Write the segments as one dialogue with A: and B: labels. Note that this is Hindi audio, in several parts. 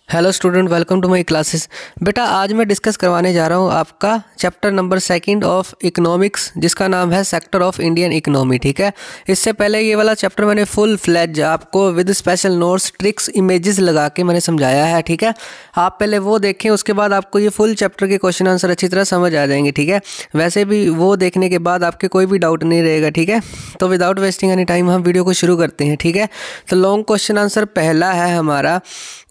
A: Hello student, welcome to my classes. बेटा आज मैं डिस्कस करवाने जा रहा हूँ आपका चैप्टर नंबर 2 ऑफ इकोनॉमिक्स, जिसका नाम है सेक्टर ऑफ इंडियन इकोनॉमी। ठीक है, इससे पहले ये वाला चैप्टर मैंने फुल फ्लैज आपको with special notes, tricks, images लगा के मैंने समझाया है। ठीक है, आप पहले वो देखें, उसके बाद आपको ये फुल चैप्टर के क्वेश्चन आंसर अच्छी तरह समझ आ जाएंगे। ठीक है, वैसे भी वो देखने के बाद आपके कोई भी डाउट नहीं रहेगा। ठीक है, तो विदाउट वेस्टिंग एनी टाइम हम वीडियो को शुरू करते हैं। ठीक है, तो लॉन्ग क्वेश्चन आंसर पहला है हमारा,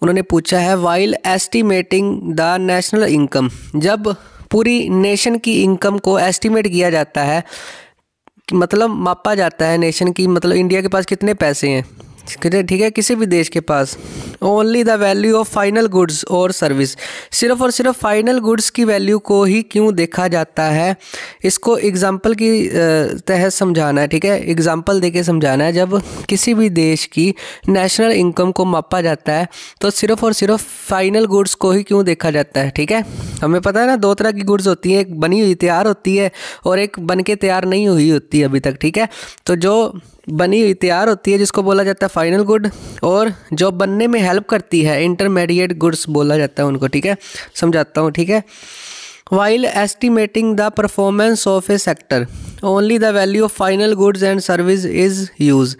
A: उन्होंने पूछा है while estimating the national income, जब पूरी नेशन की इनकम को एस्टिमेट किया जाता है, मतलब मापा जाता है नेशन की, मतलब इंडिया के पास कितने पैसे हैं, ठीक है, किसी भी देश के पास। Only the value of final goods और सर्विस, सिर्फ और सिर्फ फाइनल गुड्स की वैल्यू को ही क्यों देखा जाता है, इसको एग्जांपल की तहत समझाना है। ठीक है, एग्जांपल देके समझाना है। जब किसी भी देश की नेशनल इनकम को मापा जाता है तो सिर्फ और सिर्फ फाइनल गुड्स को ही क्यों देखा जाता है। ठीक है, हमें पता है ना, दो तरह की गुड्स होती है, एक बनी हुई तैयार होती है और एक बन के तैयार नहीं हुई होती है अभी तक। ठीक है, तो जो बनी हुई तैयार होती है जिसको बोला जाता है फाइनल गुड, और जो बनने में हेल्प करती है इंटरमीडिएट गुड्स बोला जाता है उनको। ठीक है, समझाता हूँ। ठीक है, while estimating the performance of A sector only the value of final goods and service is use.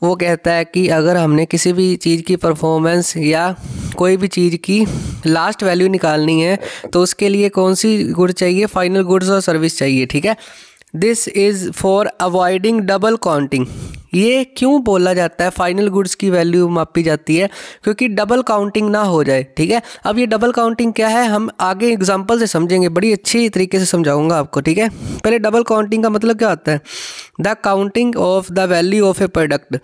A: वो कहता है कि अगर हमने किसी भी चीज़ की परफॉर्मेंस या कोई भी चीज़ की लास्ट वैल्यू निकालनी है तो उसके लिए कौन सी गुड चाहिए, फाइनल गुड्स और सर्विस चाहिए। ठीक है, this is for avoiding double counting. ये क्यों बोला जाता है फाइनल गुड्स की वैल्यू मापी जाती है, क्योंकि डबल काउंटिंग ना हो जाए। ठीक है, अब ये डबल काउंटिंग क्या है हम आगे एग्जांपल से समझेंगे, बड़ी अच्छी तरीके से समझाऊंगा आपको। ठीक है, पहले डबल काउंटिंग का मतलब क्या होता है, the counting of the value of a product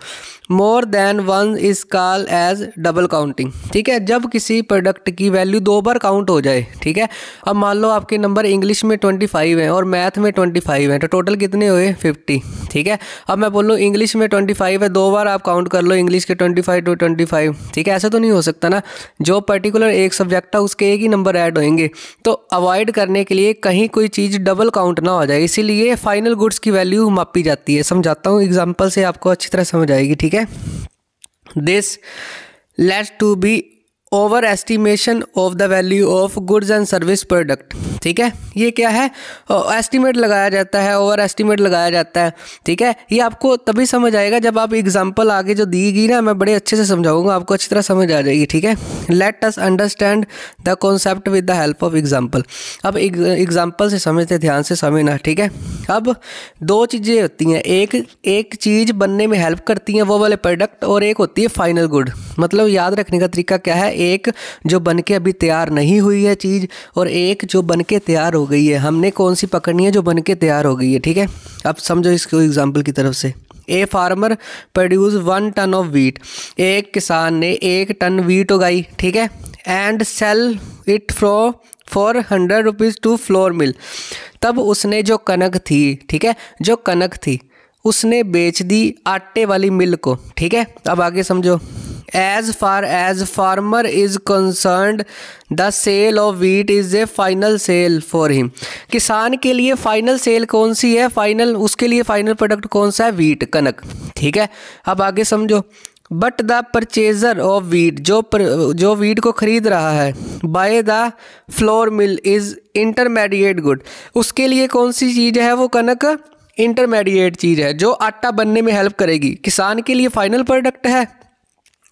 A: more than one is call as double counting. ठीक है, जब किसी प्रोडक्ट की वैल्यू दो बार काउंट हो जाए। ठीक है, अब मान लो आपके नंबर इंग्लिश में 25 हैं और मैथ में 25 हैं, तो टोटल कितने हुए 50। ठीक है, अब मैं बोलूँ इंग्लिश में 25 है, दो बार आप काउंट कर लो इंग्लिश के 25 to 25। ठीक है, ऐसा तो नहीं हो सकता ना, जो पर्टिकुलर एक सब्जेक्ट है उसके एक ही नंबर ऐड होंगे। तो अवॉइड करने के लिए कहीं कोई चीज़ डबल काउंट ना हो जाए, इसीलिए फाइनल गुड्स की वैल्यू मापी जाती है। समझाता हूँ एग्जाम्पल से, आपको अच्छी तरह समझ आएगी। ठीक है, this lets to be over estimation of the value of goods and service product. ठीक है, ये क्या है, एस्टिमेट लगाया जाता है, ओवर एस्टिमेट लगाया जाता है। ठीक है, ये आपको तभी समझ आएगा जब आप एग्जांपल आगे जो दी गई ना, मैं बड़े अच्छे से समझाऊंगा, आपको अच्छी तरह समझ आ जाएगी। ठीक है, let us understand the concept with the help of example. अब एग्जाम्पल से समझते, ध्यान से समझना। ठीक है, अब दो चीज़ें होती हैं, एक चीज़ बनने में हेल्प करती हैं वो वाले प्रोडक्ट, और एक होती है फाइनल गुड। मतलब याद रखने का तरीका क्या है, एक जो बन के अभी तैयार नहीं हुई है चीज़, और एक जो बन के तैयार हो गई है। हमने कौन सी पकड़नी है, जो बन के तैयार हो गई है। ठीक है, अब समझो इसको एग्जाम्पल की तरफ से। A farmer produce 1 ton of wheat, एक किसान ने 1 टन वीट उगाई। ठीक है, and sell it for 100 rupees to flour mill. तब उसने जो कनक थी, ठीक है, जो कनक थी उसने बेच दी आटे वाली मिल को। ठीक है, अब आगे समझो। As far as farmer is concerned the sale of wheat is a final sale for him. किसान के लिए फाइनल सेल कौन सी है, फाइनल, उसके लिए फाइनल प्रोडक्ट कौन सा है, वीट, कनक। ठीक है, अब आगे समझो। But the purchaser of wheat, जो वीट को खरीद रहा है, by the flour mill is intermediate good. उसके लिए कौन सी चीज़ है, वो कनक इंटरमीडिएट चीज़ है जो आटा बनने में हेल्प करेगी। किसान के लिए फाइनल प्रोडक्ट है,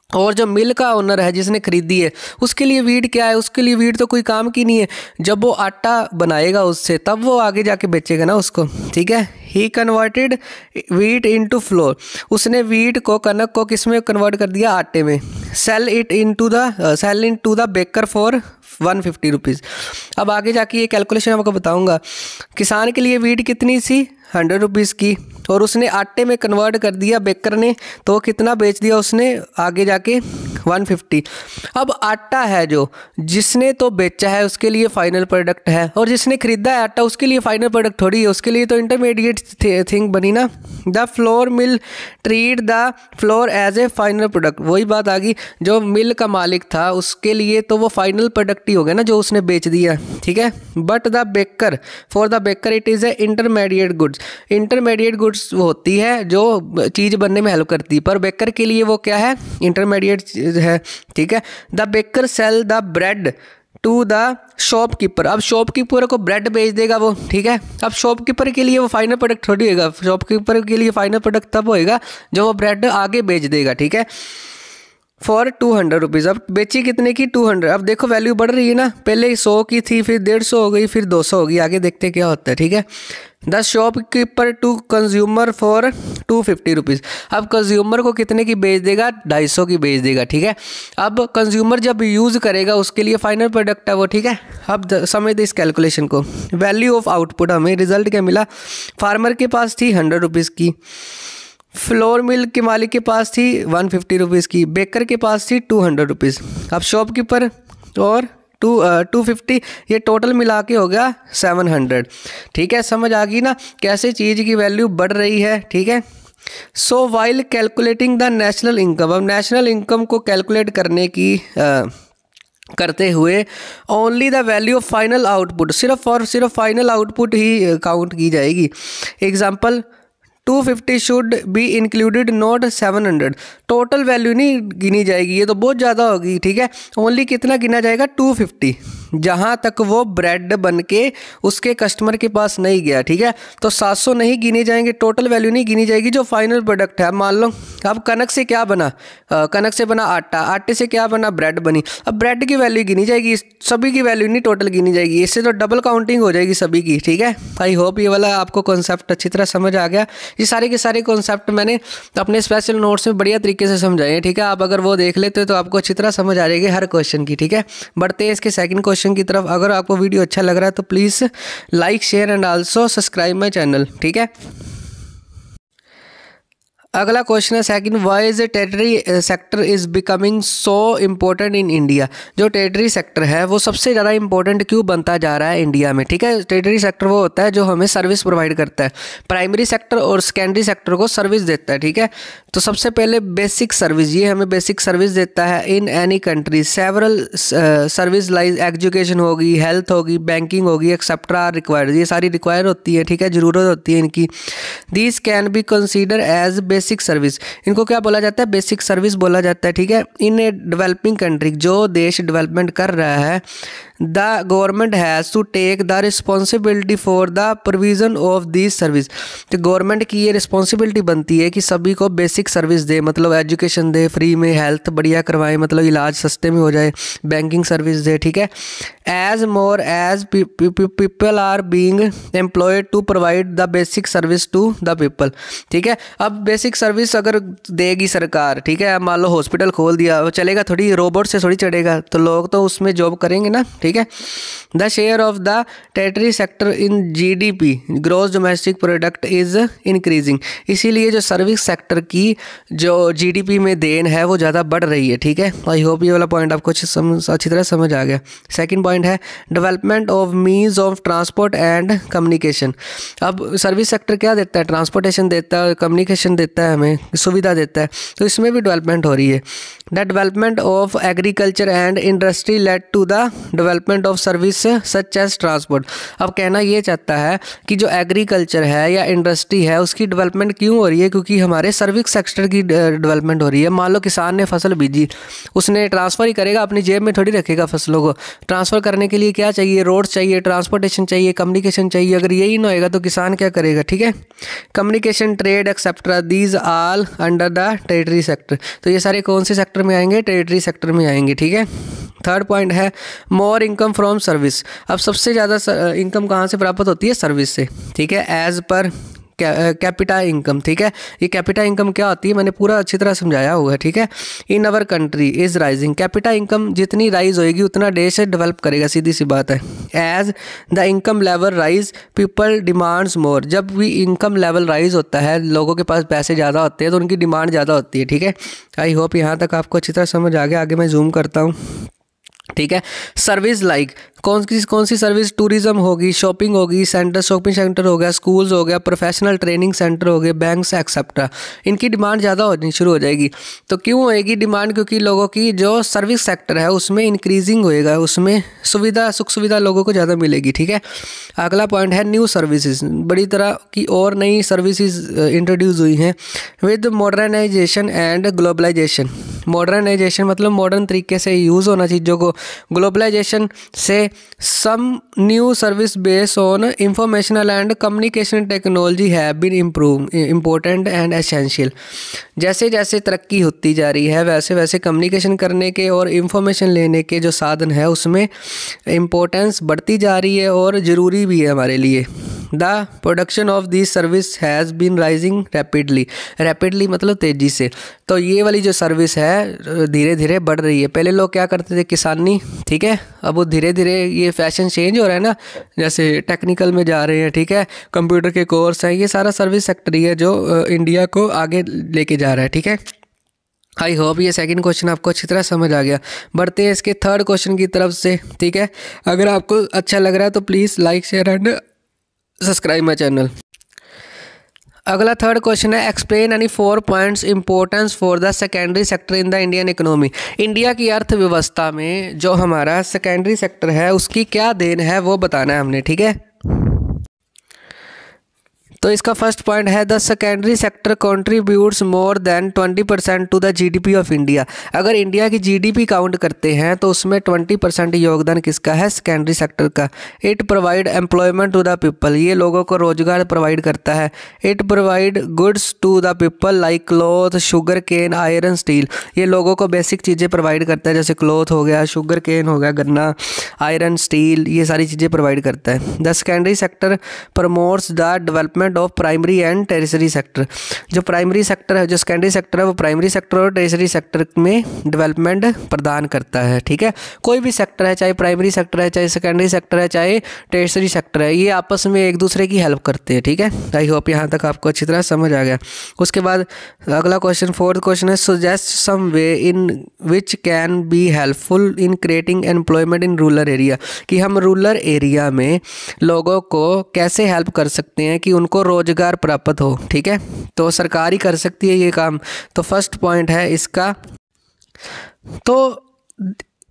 A: और जो मिल का ओनर है जिसने खरीदी है उसके लिए वीट क्या है, उसके लिए वीट तो कोई काम की नहीं है। जब वो आटा बनाएगा उससे, तब वो आगे जाके बेचेगा ना उसको। ठीक है, ही कन्वर्टेड वीट इनटू फ्लोर, उसने वीट को, कनक को किस में कन्वर्ट कर दिया, आटे में। Sell into the baker for 150 rupees. अब आगे जाके ये कैलकुलेशन आपको बताऊंगा। किसान के लिए वीट कितनी सी, 100 रुपीज़ की, और उसने आटे में कन्वर्ट कर दिया बेकर ने, तो वो कितना बेच दिया उसने आगे जाके, 150। अब आटा है जो जिसने तो बेचा है उसके लिए फाइनल प्रोडक्ट है, और जिसने खरीदा है आटा उसके लिए फाइनल प्रोडक्ट थोड़ी है, उसके लिए तो इंटरमीडिएट थिंग बनी ना। The flour mill treat the flour as a final product. वही बात आ गई, जो मिल का मालिक था उसके लिए तो वो फाइनल प्रोडक्ट प्रोडक्ट ही हो गया ना जो उसने बेच दिया, ठीक है। But the baker, for the baker it is A intermediate goods. Intermediate goods होती है जो चीज़ बनने में हेल्प करती है, पर बेकर के लिए वो क्या है, इंटरमीडिएट है, ठीक है। The baker sell the bread to the shopkeeper. अब शॉपकीपर को ब्रेड बेच देगा वो, ठीक है। अब शॉपकीपर के लिए वो फाइनल प्रोडक्ट थोड़ी होगा, शॉपकीपर के लिए फाइनल प्रोडक्ट तब होएगा जो वो ब्रेड आगे बेच देगा, ठीक है, फॉर 200 रुपीज़। अब बेची कितने की, 200। अब देखो वैल्यू बढ़ रही है ना, पहले 100 की थी, फिर 150 हो गई, फिर 200 हो गई, आगे देखते क्या होता है, ठीक है। The shopkeeper to consumer for 250 rupees. अब कंज्यूमर को कितने की बेच देगा, 250 की बेच देगा, ठीक है। अब कंज्यूमर जब यूज़ करेगा उसके लिए फाइनल प्रोडक्ट है वो, ठीक है। अब समझ दे इस कैलकुलेशन को। वैल्यू ऑफ आउटपुट, हमें रिजल्ट क्या मिला, फार्मर के पास थी 100 रुपीज़ की, फ्लोर मिल के मालिक के पास थी 150 रुपीज़ की, बेकर के पास थी 200 रुपीज़। अब शॉपकीपर और 250, ये टोटल मिला के हो गया 700, ठीक है। समझ आ गई ना कैसे चीज़ की वैल्यू बढ़ रही है, ठीक है। So while calculating the national income, अब नेशनल इनकम को कैलकुलेट करने की करते हुए only the value of final output, सिर्फ और सिर्फ फाइनल आउटपुट ही काउंट की जाएगी। Example 250 should be included not 700, total value नहीं गिनी जाएगी, ये तो बहुत ज़्यादा होगी, ठीक है। ओनली कितना गिना जाएगा, 250, जहाँ तक वो ब्रेड बन के उसके कस्टमर के पास नहीं गया, ठीक है। तो 700 नहीं गिने जाएंगे, टोटल वैल्यू नहीं गिनी जाएगी जो फाइनल प्रोडक्ट है। मान लो अब कनक से क्या बना, कनक से बना आटा, आटे से क्या बना, ब्रेड बनी। अब ब्रेड की वैल्यू गिनी जाएगी, सभी की वैल्यू नहीं टोटल गिनी जाएगी, इससे तो डबल काउंटिंग हो जाएगी सभी की, ठीक है। आई होप ये वाला आपको कॉन्सेप्ट अच्छी तरह समझ आ गया। ये सारे के सारे कॉन्सेप्ट मैंने अपने स्पेशल नोट्स में बढ़िया तरीके से समझाए हैं, ठीक है। आप अगर वो देख लेते तो आपको अच्छी तरह समझ आ जाएगी हर क्वेश्चन की, ठीक है। बढ़ते हैं इसके सेकंड क्वेश्चन की तरफ। अगर आपको वीडियो अच्छा लग रहा है तो please like, share and also subscribe my channel, ठीक है। अगला क्वेश्चन है second, why is territory sector is becoming so important in India. जो टेरिटरी सेक्टर है वो सबसे ज़्यादा इंपॉर्टेंट क्यों बनता जा रहा है इंडिया में, ठीक है। टेरिटरी सेक्टर वो होता है जो हमें सर्विस प्रोवाइड करता है, प्राइमरी सेक्टर और सेकेंडरी सेक्टर को सर्विस देता है, ठीक है। तो सबसे पहले बेसिक सर्विस, ये हमें बेसिक सर्विस देता है in any country. Several service like education होगी, हेल्थ होगी, बैंकिंग होगी, एक्सेट्रा आर रिक्वायर्ड, ये सारी रिक्वायर होती है, ठीक है, ज़रूरत होती है इनकी। These can be consider as basic service, इनको क्या बोला जाता है, बेसिक सर्विस बोला जाता है, ठीक है। इन ए डेवलपिंग कंट्री, जो देश डेवलपमेंट कर रहा है, the government has to take the responsibility for the provision of this service. तो गवर्नमेंट की ये रिस्पॉन्सिबिलिटी बनती है कि सभी को बेसिक सर्विस दे, मतलब एजुकेशन दे फ्री में, हेल्थ बढ़िया करवाए, मतलब इलाज सस्ते में हो जाए, बैंकिंग सर्विस दे, ठीक है। As more as people are being employed to provide the basic service to the people, ठीक है। अब बेसिक सर्विस अगर देगी सरकार, ठीक है, मान लो हॉस्पिटल खोल दिया, वो चलेगा थोड़ी, रोबोट से थोड़ी चढ़ेगा, तो लोग तो उसमें जॉब करेंगे ना, ठीक है। The share of the territory sector in GDP, gross domestic product, is increasing, इसीलिए जो सर्विस सेक्टर की जो GDP में देन है वो ज़्यादा बढ़ रही है, ठीक है। आई होप ये वाला पॉइंट आपको अच्छी तरह समझ आ गया। सेकंड पॉइंट है development of means of transport and communication. अब सर्विस सेक्टर क्या देता है, ट्रांसपोर्टेशन देता है, कम्युनिकेशन देता है, हमें सुविधा देता है, तो इसमें भी डेवलपमेंट हो रही है। The development of agriculture and industry led to the development of service such as transport. अब कहना ये चाहता है कि जो एग्रीकल्चर है या इंडस्ट्री है उसकी डेवलपमेंट क्यों हो रही है, क्योंकि हमारे सर्विस सेक्टर की डेवलपमेंट हो रही है। मान लो किसान ने फसल बीजी, उसने ट्रांसफ़र ही करेगा, अपनी जेब में थोड़ी रखेगा फसलों को। ट्रांसफ़र करने के लिए क्या चाहिए, रोड चाहिए, ट्रांसपोर्टेशन चाहिए, कम्युनिकेशन चाहिए। अगर यही ना होएगा तो किसान क्या करेगा, ठीक है। Communication, trade etcetera, these all under the territory sector. तो ये सारे कौन से सेक्टर में आएंगे, टेरिटरी सेक्टर में आएंगे, ठीक है। थर्ड पॉइंट है मोर इनकम फ्रॉम सर्विस। अब सबसे ज़्यादा इनकम कहाँ से प्राप्त होती है, सर्विस से, ठीक है। एज पर कैपिटा इनकम, ठीक है। ये कैपिटा इनकम क्या होती है मैंने पूरा अच्छी तरह समझाया हुआ है, ठीक है। In our country is rising, capita income जितनी राइज होएगी उतना देश डेवलप करेगा, सीधी सी बात है। As the income level rise people demands more, जब भी इनकम लेवल राइज होता है, लोगों के पास पैसे ज़्यादा होते हैं तो उनकी डिमांड ज़्यादा होती है, ठीक है। आई होप यहाँ तक आपको अच्छी तरह समझ आ गया। आगे मैं जूम करता हूँ, ठीक है। सर्विस लाइक कौन सी सर्विस, टूरिज्म होगी, शॉपिंग होगी, शॉपिंग सेंटर हो गया, स्कूल्स हो गया, प्रोफेशनल ट्रेनिंग सेंटर हो गए, बैंक्स एक्सेट्रा, इनकी डिमांड ज़्यादा होनी शुरू हो जाएगी। तो क्यों होएगी डिमांड? क्योंकि लोगों की जो सर्विस सेक्टर है उसमें इंक्रीजिंग होएगा, उसमें सुख सुविधा लोगों को ज़्यादा मिलेगी। ठीक है, अगला पॉइंट है न्यू सर्विसेज, बड़ी तरह की और नई सर्विसेज इंट्रोड्यूस हुई हैं with modernisation and globalisation. Modernisation मतलब मॉडर्न तरीके से यूज़ होना चीज़ों को, ग्लोबलाइजेशन से some new service based on informational and communication technology have been important and essential. जैसे जैसे तरक्की होती जा रही है वैसे वैसे कम्युनिकेशन करने के और इंफॉर्मेशन लेने के जो साधन है उसमें इम्पोर्टेंस बढ़ती जा रही है और ज़रूरी भी है हमारे लिए। The production of this service has been rising rapidly मतलब तेज़ी से। तो ये वाली जो सर्विस है धीरे धीरे बढ़ रही है। पहले लोग क्या करते थे, किसानी, ठीक है, अब वो धीरे धीरे ये फैशन चेंज हो रहा है ना, जैसे टेक्निकल में जा रहे हैं, ठीक है, कंप्यूटर के कोर्स हैं, ये सारा सर्विस सेक्टर ही है जो इंडिया को आगे लेके जा रहा है। ठीक है, आई होप ये सेकंड क्वेश्चन आपको अच्छी तरह समझ आ गया। बढ़ते हैं इसके थर्ड क्वेश्चन की तरफ से। ठीक है, अगर आपको अच्छा लग रहा है तो please like share and subscribe my channel. अगला थर्ड क्वेश्चन है, explain any 4 points importance for the secondary sector in the Indian economy. India की अर्थव्यवस्था में जो हमारा सेकेंडरी सेक्टर है उसकी क्या देन है वो बताना है हमने। ठीक है, तो इसका फर्स्ट पॉइंट है the secondary sector contributes more than 20% to the GDP of India. अगर इंडिया की जीडीपी काउंट करते हैं तो उसमें 20% योगदान किसका है? सेकेंडरी सेक्टर का। It provide employment to the people, ये लोगों को रोजगार प्रोवाइड करता है। It provide goods to the people like cloth, sugar cane, iron, steel, ये लोगों को बेसिक चीज़ें प्रोवाइड करता है, जैसे क्लॉथ हो गया, शुगर केन हो गया, गन्ना, आयरन, स्टील, ये सारी चीज़ें प्रोवाइड करता है। The secondary sector promotes the development of primary and territory sector. जो प्राइमरी सेक्टर है, जो सेकेंडरी सेक्टर है, वो प्राइमरी सेक्टर और टेरिटरी सेक्टर में डेवलपमेंट प्रदान करता है। ठीक है, कोई भी सेक्टर है, चाहे प्राइमरी सेक्टर है, चाहे सेकेंडरी सेक्टर है, चाहे टेरिटरी सेक्टर है, ये आपस में एक दूसरे की हेल्प करते हैं। ठीक है, आई होप यहाँ तक आपको अच्छी तरह समझ आ गया। उसके बाद अगला क्वेश्चन, फोर्थ क्वेश्चन है, suggest some way in which can be helpful in creating employment in rural area, कि हम रूरल एरिया में लोगों को कैसे हेल्प कर सकते हैं कि उनको रोजगार प्राप्त हो। ठीक है, तो सरकार ही कर सकती है ये काम। तो फर्स्ट पॉइंट है इसका, तो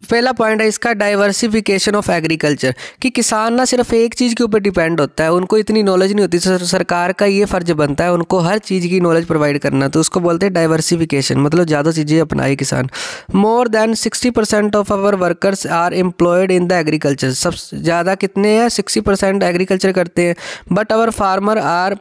A: पहला पॉइंट है इसका डाइवर्सिफिकेशन ऑफ एग्रीकल्चर, कि किसान ना सिर्फ एक चीज़ के ऊपर डिपेंड होता है, उनको इतनी नॉलेज नहीं होती, सरकार का ये फ़र्ज बनता है उनको हर चीज़ की नॉलेज प्रोवाइड करना, तो उसको बोलते हैं डाइवर्सिफिकेशन, मतलब ज़्यादा चीज़ें अपनाए किसान। More than 60% of our workers are employed in the agriculture, सबसे ज़्यादा कितने हैं? 60% एग्रीकल्चर करते हैं। But our farmer are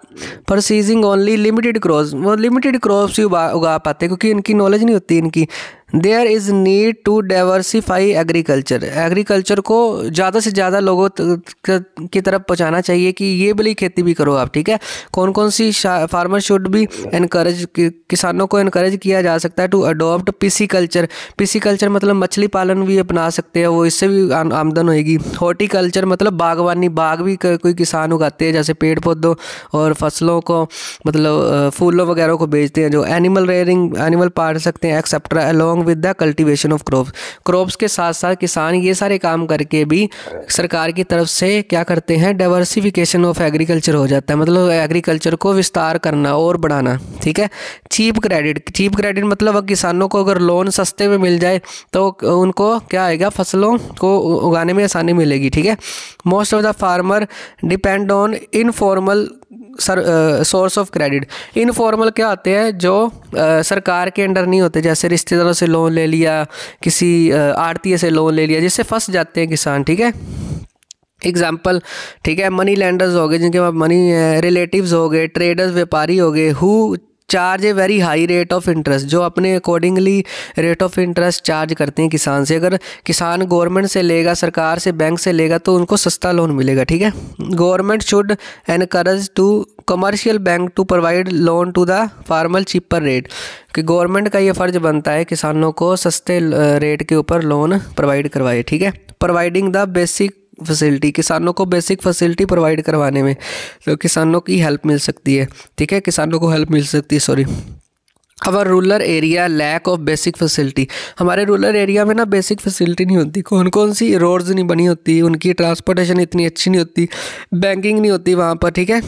A: pursuing only limited crops, वो लिमिटेड क्रॉप्स ही उगा पाते हैं क्योंकि इनकी नॉलेज नहीं होती इनकी। There is need to diversify agriculture, agriculture को ज़्यादा से ज़्यादा लोगों की तरफ पहुँचाना चाहिए कि ये वाली खेती भी करो आप। ठीक है, कौन कौन सी फार्मर शुड भी एनकरेज, किसानों को एनकरेज किया जा सकता है to adopt pisciculture. Pisciculture मतलब मछली पालन भी अपना सकते हैं, वो इससे भी आमदन होएगी। हॉर्टिकल्चर मतलब बागवानी, बाग भी कोई किसान उगाते हैं, जैसे पेड़ पौधों और फसलों को, मतलब फूलों वगैरह को बेचते हैं। जो एनिमल रेयरिंग, एनिमल पाल सकते हैं etcetera along with the cultivation of crops के साथ साथ किसान ये सारे काम करके भी सरकार की तरफ से क्या करते हैं? डाइवर्सिफिकेशन ऑफ एग्रीकल्चर हो जाता है, मतलब एग्रीकल्चर को विस्तार करना और बढ़ाना। ठीक है, चीप क्रेडिट मतलब किसानों को अगर लोन सस्ते में मिल जाए तो उनको क्या आएगा? फसलों को उगाने में आसानी मिलेगी। ठीक है, most of the farmer depend on informal source of credit. Informal क्या होते हैं? जो सरकार के अंडर नहीं होते, जैसे रिश्तेदारों से लोन ले लिया, किसी आड़तीय से लोन ले लिया, जिससे फंस जाते हैं किसान। ठीक है, एग्जाम्पल, ठीक है, मनी लैंडर्स हो गए जिनके पास मनी है, रिलेटिव्स हो गए, ट्रेडर्स व्यापारी हो गए, who charge a very high rate of interest, जो अपने accordingly rate of interest charge करते हैं किसान से। अगर किसान गवर्नमेंट से लेगा, सरकार से, बैंक से लेगा तो उनको सस्ता लोन मिलेगा। ठीक है, government should encourage to commercial bank to provide loan to the farmer cheaper rate, कि गवर्नमेंट का ये फ़र्ज बनता है किसानों को सस्ते रेट के ऊपर लोन प्रोवाइड करवाए। ठीक है, प्रोवाइडिंग द बेसिक फैसिलिटी, किसानों को बेसिक फैसिलिटी प्रोवाइड करवाने में तो किसानों की हेल्प मिल सकती है। ठीक है, किसानों को हेल्प मिल सकती है, sorry. Our rural area lack of basic facility, हमारे रूरल एरिया में ना बेसिक फैसिलिटी नहीं होती। कौन कौन सी? रोड्स नहीं बनी होती, उनकी ट्रांसपोर्टेशन इतनी अच्छी नहीं होती, बैंकिंग नहीं होती वहाँ पर, ठीक है,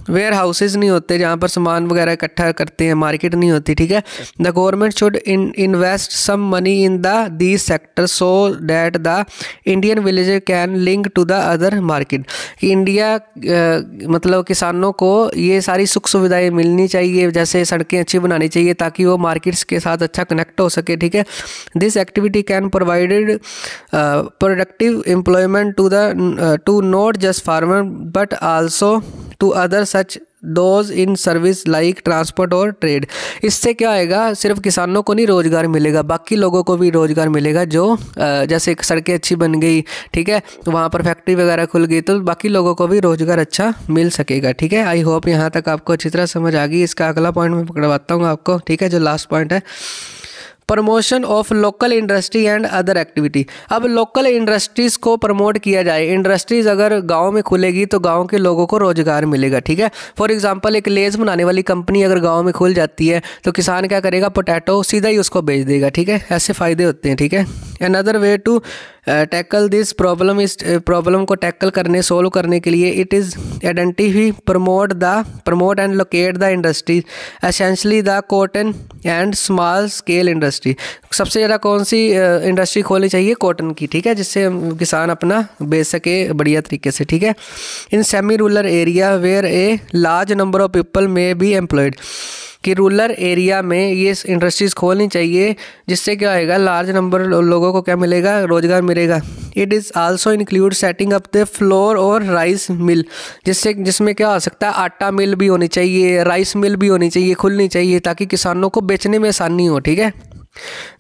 A: वेयर हाउसेज नहीं होते जहाँ पर सामान वगैरह इकट्ठा करते हैं, मार्केट नहीं होती, ठीक है। The government should invest some money in the these sector so that the Indian villager can link to the other market, कि इंडिया मतलब किसानों को ये सारी सुख सुविधाएं मिलनी चाहिए, जैसे सड़कें अच्छी बनानी चाहिए ताकि वो मार्केट्स के साथ अच्छा कनेक्ट हो सके, ठीक है। This activity can provided productive employment to not just farmer but also to other such those in service like transport और ट्रेड। इससे क्या आएगा, सिर्फ किसानों को नहीं रोज़गार मिलेगा, बाकी लोगों को भी रोज़गार मिलेगा, जो जैसे सड़कें अच्छी बन गई, ठीक है, तो वहाँ पर फैक्ट्री वगैरह खुल गई तो बाकी लोगों को भी रोज़गार अच्छा मिल सकेगा, ठीक है। आई होप यहाँ तक आपको अच्छी तरह समझ आ गई। इसका अगला पॉइंट मैं पकड़वाता हूँ आपको, ठीक है, जो लास्ट पॉइंट है, promotion of local industry and other activity. अब लोकल इंडस्ट्रीज़ को प्रमोट किया जाए। इंडस्ट्रीज़ अगर गांव में खुलेगी तो गांव के लोगों को रोज़गार मिलेगा, ठीक है। फॉर एग्जांपल एक लेज़ बनाने वाली कंपनी अगर गांव में खुल जाती है तो किसान क्या करेगा, पोटैटो सीधा ही उसको बेच देगा, ठीक है। ऐसे फ़ायदे होते हैं, ठीक है। Another way to tackle this problem, इस प्रॉब्लम को टैकल करने, सोल्व करने के लिए it is identify promote and locate the industries essentially the cotton and small scale industry. सबसे ज़्यादा कौन सी इंडस्ट्री खोलनी चाहिए? कॉटन की, ठीक है, जिससे किसान अपना बेच सके बढ़िया तरीके से, ठीक है। In semi rural area where a large number of people may be employed, कि रूरल एरिया में ये इंडस्ट्रीज़ खोलनी चाहिए जिससे क्या होएगा, लार्ज नंबर लोगों को क्या मिलेगा, रोज़गार मिलेगा। It is also include setting up the floor और राइस मिल, जिसमें क्या हो सकता है, आटा मिल भी होनी चाहिए, राइस मिल भी होनी चाहिए, खुलनी चाहिए, ताकि किसानों को बेचने में आसानी हो, ठीक है।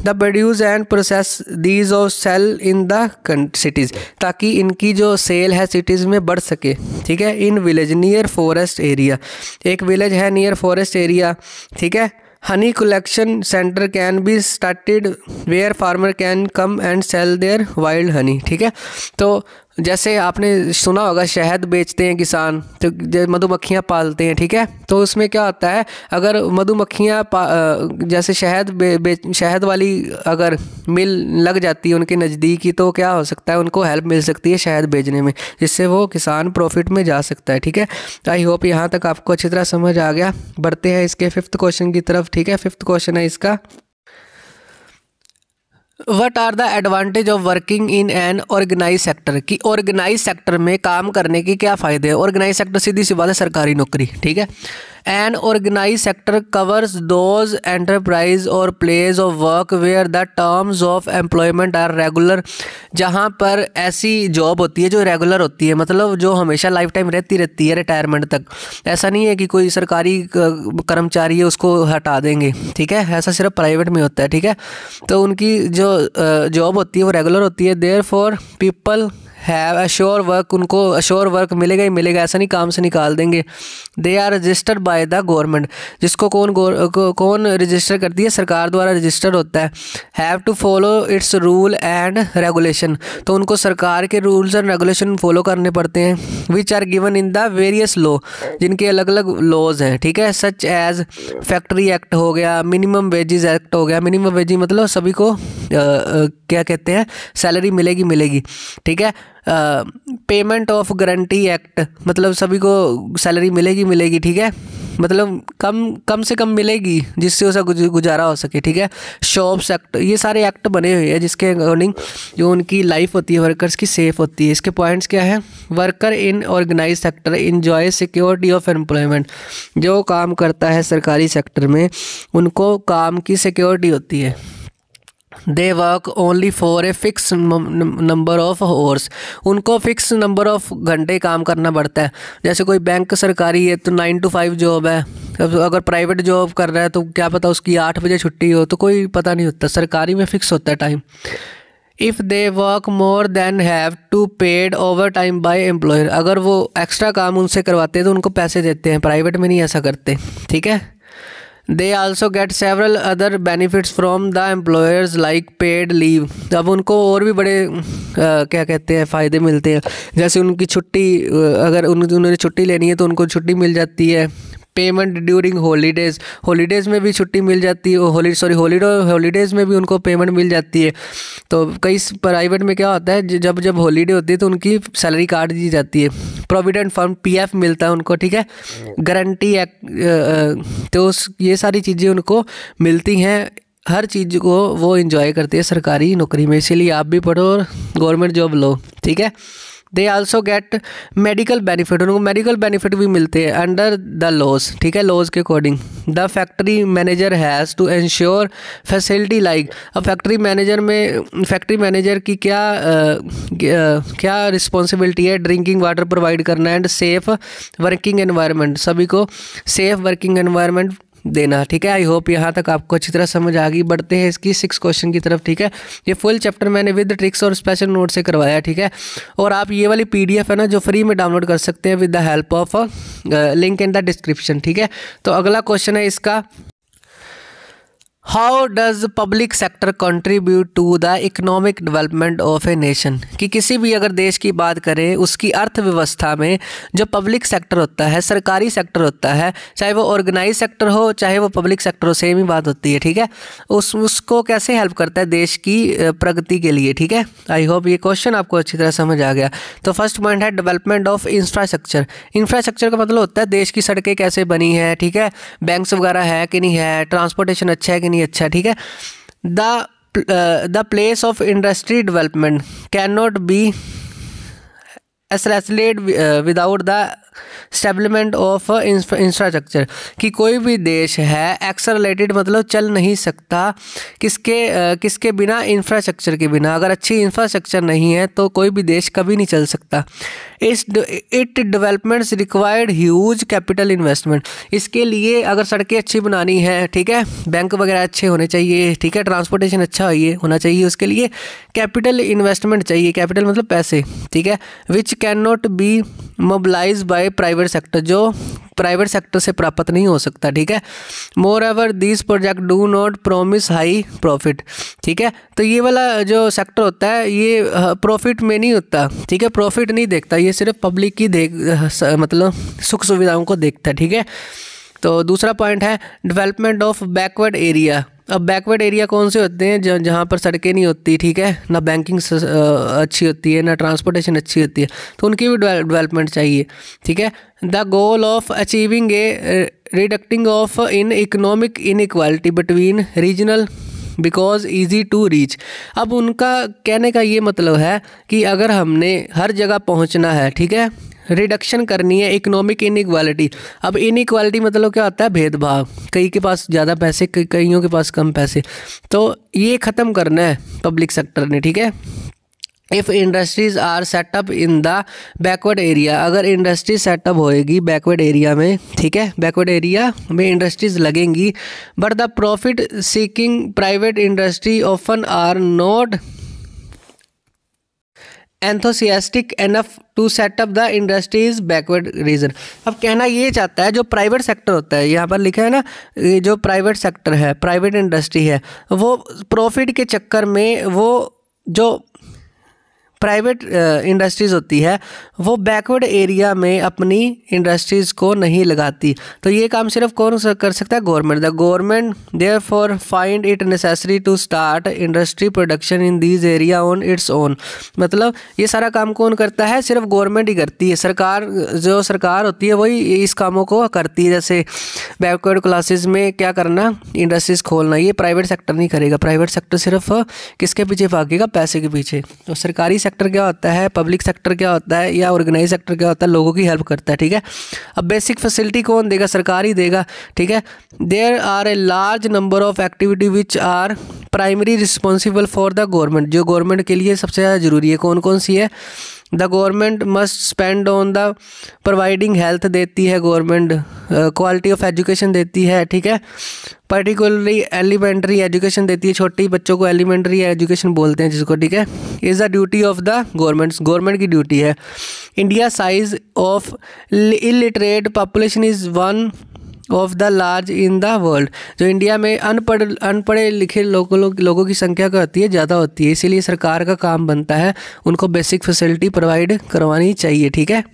A: The produce and process these of sale in the cities, ताकि इनकी जो सेल है सिटीज़ में बढ़ सके, ठीक है। In village near forest area, एक विलेज है नियर फॉरेस्ट एरिया, ठीक है। Honey collection centre can be started where farmer can come and sell their wild honey, ठीक है। तो जैसे आपने सुना होगा शहद बेचते हैं किसान, तो मधुमक्खियाँ पालते हैं, ठीक है। तो उसमें क्या होता है, अगर मधुमक्खियाँ जैसे शहद वाली अगर मिल लग जाती है उनके नज़दीक ही, तो क्या हो सकता है, उनको हेल्प मिल सकती है शहद बेचने में, जिससे वो किसान प्रॉफिट में जा सकता है, ठीक है। तो आई होप यहाँ तक आपको अच्छी तरह समझ आ गया। बढ़ते हैं इसके 5th क्वेश्चन की तरफ, ठीक है। 5th क्वेश्चन है इसका, what are the advantage of working in an organise sector, कि ऑर्गेनाइज सेक्टर में काम करने के क्या फ़ायदे हैं। ऑर्गेनाइज सेक्टर सीधी सी बात है, सरकारी नौकरी, ठीक है। An organise sector covers those enterprise और place of work where the terms of employment are regular, जहाँ पर ऐसी जॉब होती है जो रेगुलर होती है, मतलब जो हमेशा लाइफ टाइम रहती है रिटायरमेंट तक। ऐसा नहीं है कि कोई सरकारी कर्मचारी है उसको हटा देंगे, ठीक है, ऐसा सिर्फ प्राइवेट में होता है, ठीक है। तो उनकी जो जॉब होती है वो रेगुलर होती है। Therefore people have assure work, उनको अश्योर वर्क मिलेगा ही मिलेगा, ऐसा नहीं काम से निकाल देंगे। They are registered by the government, जिसको कौन रजिस्टर करती है, सरकार द्वारा रजिस्टर होता है। Have to follow its rule and regulation, तो उनको सरकार के रूल्स एंड रेगुलेशन फॉलो करने पड़ते हैं। Which are given in the various law, जिनके अलग अलग लॉज हैं, ठीक है। सच एज फैक्ट्री एक्ट हो गया, मिनिमम वेजेस एक्ट हो गया। मिनिमम वेजेस मतलब सभी को क्या कहते हैं, सैलरी मिलेगी, ठीक है। पेमेंट ऑफ गारंटी एक्ट, मतलब सभी को सैलरी मिलेगी, ठीक है, मतलब कम से कम मिलेगी जिससे उसका गुजारा हो सके, ठीक है। शॉप्स एक्ट, ये सारे एक्ट बने हुए हैं जिसके अकॉर्डिंग जो उनकी लाइफ होती है वर्कर्स की सेफ होती है। इसके पॉइंट्स क्या है, worker in organise sector enjoy security of employment, जो काम करता है सरकारी सेक्टर में उनको काम की सिक्योरिटी होती है। They work only for a fix number of hours, उनको फिक्स नंबर ऑफ घंटे काम करना पड़ता है। जैसे कोई बैंक सरकारी है तो 9 to 5 जॉब है, अगर प्राइवेट जॉब कर रहा है तो क्या पता उसकी 8 बजे छुट्टी हो, तो कोई पता नहीं होता। सरकारी में फिक्स होता है time. If they work more than have to paid overtime by employer, अगर वो एक्स्ट्रा काम उनसे करवाते हैं तो उनको पैसे देते हैं, प्राइवेट में नहीं ऐसा करते, ठीक है। They also get several other benefits from the employers like paid leave, अब उनको और भी बड़े क्या कहते हैं फ़ायदे मिलते हैं, जैसे उनकी छुट्टी, अगर उन्होंने छुट्टी लेनी है तो उनको छुट्टी मिल जाती है। पेमेंट ड्यूरिंग हॉलीडेज़ में भी छुट्टी मिल जाती है, हॉलीडेज़ में भी उनको पेमेंट मिल जाती है। तो कई प्राइवेट में क्या होता है, जब हॉलीडे होती है तो उनकी सैलरी काट दी जाती है। प्रोविडेंट फंड PF मिलता है उनको, ठीक है। गारंटी एक्ट, तो ये सारी चीज़ें उनको मिलती हैं, हर चीज़ को वो एंजॉय करते हैं सरकारी नौकरी में। इसीलिए आप भी पढ़ो और गवर्नमेंट जॉब लो, ठीक है। They also get medical benefit, उनको मेडिकल बेनिफिट भी मिलते हैं अंडर द लॉज, ठीक है, लॉज के according. The factory manager has to ensure facility like, अब फैक्ट्री मैनेजर की क्या रिस्पॉन्सिबिलिटी है, ड्रिंकिंग वाटर प्रोवाइड करना एंड सेफ वर्किंग एनवायरनमेंट, सभी को सेफ वर्किंग एनवायरनमेंट देना, ठीक है। आई होप यहाँ तक आपको अच्छी तरह समझ आ गई। बढ़ते हैं इसकी 6 क्वेश्चन की तरफ, ठीक है। ये फुल चैप्टर मैंने विद ट्रिक्स और स्पेशल नोट से करवाया, ठीक है। और आप ये वाली PDF है ना जो फ्री में डाउनलोड कर सकते हैं with the help of link in the description, ठीक है। तो अगला क्वेश्चन है इसका, how does public sector contribute to the economic development of a nation, कि किसी भी अगर देश की बात करें उसकी अर्थव्यवस्था में जो पब्लिक सेक्टर होता है, सरकारी सेक्टर होता है, चाहे वो ऑर्गेनाइज सेक्टर हो चाहे वो पब्लिक सेक्टर हो, सेम ही बात होती है, ठीक है। उसको कैसे हेल्प करता है देश की प्रगति के लिए, ठीक है। आई होप ये क्वेश्चन आपको अच्छी तरह समझ आ गया। तो फर्स्ट पॉइंट है डेवलपमेंट ऑफ इंफ्रास्ट्रक्चर। इंफ्रास्ट्रक्चर का मतलब होता है देश की सड़कें कैसे बनी है, ठीक है, बैंक्स वगैरह है कि नहीं है, ट्रांसपोर्टेशन अच्छा है कि नहीं अच्छा, ठीक है। The place of industry development can not be accelerated without the establishment of infrastructure, कि कोई भी देश है एक्सेलरेटेड मतलब चल नहीं सकता किसके बिना, इंफ्रास्ट्रक्चर के बिना। अगर अच्छी इंफ्रास्ट्रक्चर नहीं है तो कोई भी देश कभी नहीं चल सकता। It developments required huge capital investment, इसके लिए अगर सड़कें अच्छी बनानी है, ठीक है, बैंक वगैरह अच्छे होने चाहिए, ठीक है, ट्रांसपोर्टेशन अच्छा होना चाहिए, उसके लिए कैपिटल इन्वेस्टमेंट चाहिए। कैपिटल मतलब पैसे, ठीक है। Which can not be mobilise by private sector, जो प्राइवेट सेक्टर से प्राप्त नहीं हो सकता, ठीक है। Moreover this project do not promise high profit, ठीक है। तो ये वाला जो सेक्टर होता है ये प्रॉफिट में नहीं होता, ठीक है, प्रॉफिट नहीं देखता, ये सिर्फ पब्लिक की मतलब सुख सुविधाओं को देखता है, ठीक है। तो दूसरा पॉइंट है डेवलपमेंट ऑफ बैकवर्ड एरिया। अब बैकवर्ड एरिया कौन से होते हैं, जहाँ पर सड़कें नहीं होती, ठीक है, ना बैंकिंग अच्छी होती है, ना ट्रांसपोर्टेशन अच्छी होती है, तो उनकी भी डेवलपमेंट चाहिए, ठीक है। The goal of achieving a reducing of in economic inequality between regional because easy to reach. अब उनका कहने का ये मतलब है कि अगर हमने हर जगह पहुँचना है, ठीक है, रिडक्शन करनी है इकोनॉमिक इनइक्वालिटी। अब इनइक्वालिटी मतलब क्या होता है, भेदभाव, कई के पास ज़्यादा पैसे, कईयों के पास कम पैसे, तो ये ख़त्म करना है पब्लिक सेक्टर ने, ठीक है। If industries are set up in the backward area, अगर इंडस्ट्री सेटअप होएगी बैकवर्ड एरिया में, ठीक है, बैकवर्ड एरिया में इंडस्ट्रीज़ लगेंगी, but the profit seeking private industry often are not enthusiastic enough to set up the industries backward region. अब कहना ये चाहता है जो प्राइवेट सेक्टर होता है, यहाँ पर लिखा है ना, जो प्राइवेट सेक्टर है, प्राइवेट इंडस्ट्री है, वो प्रॉफिट के चक्कर में वो जो प्राइवेट इंडस्ट्रीज़ होती है वो बैकवर्ड एरिया में अपनी इंडस्ट्रीज़ को नहीं लगाती। तो ये काम सिर्फ कौन कर सकता है, government. The government therefore find it necessary to start industry production in these area on its own. मतलब ये सारा काम कौन करता है, सिर्फ गवर्नमेंट ही करती है। जो सरकार होती है वही इस कामों को करती है, जैसे बैकवर्ड क्लासेस में क्या करना, इंडस्ट्रीज़ खोलना, ये प्राइवेट सेक्टर नहीं करेगा। प्राइवेट सेक्टर सिर्फ किसके पीछे भागेगा, पैसे के पीछे। तो सरकारी सेक्टर क्या होता है, पब्लिक सेक्टर क्या होता है, या ऑर्गेनाइज सेक्टर क्या होता है, लोगों की हेल्प करता है, ठीक है। अब बेसिक फैसिलिटी कौन देगा, सरकार ही देगा, ठीक है। There are a large number of activity which are primary responsible for the government, जो गवर्नमेंट के लिए सबसे ज़्यादा जरूरी है, कौन कौन सी है। The government must spend on the providing health देती है गवर्नमेंट, क्वालिटी ऑफ एजुकेशन देती है, ठीक है, पर्टिकुलरली एलिमेंट्री एजुकेशन देती है, छोटे बच्चों को एलिमेंट्री एजुकेशन बोलते हैं जिसको, ठीक है। Is the duty of the government की ड्यूटी है। India size of illiterate population is one of the large in the world, जो इंडिया में अनपढ़े लिखे लोगों की संख्या क्या होती है, ज़्यादा होती है, इसीलिए सरकार का काम बनता है उनको बेसिक फैसिलिटी प्रोवाइड करवानी चाहिए, ठीक है।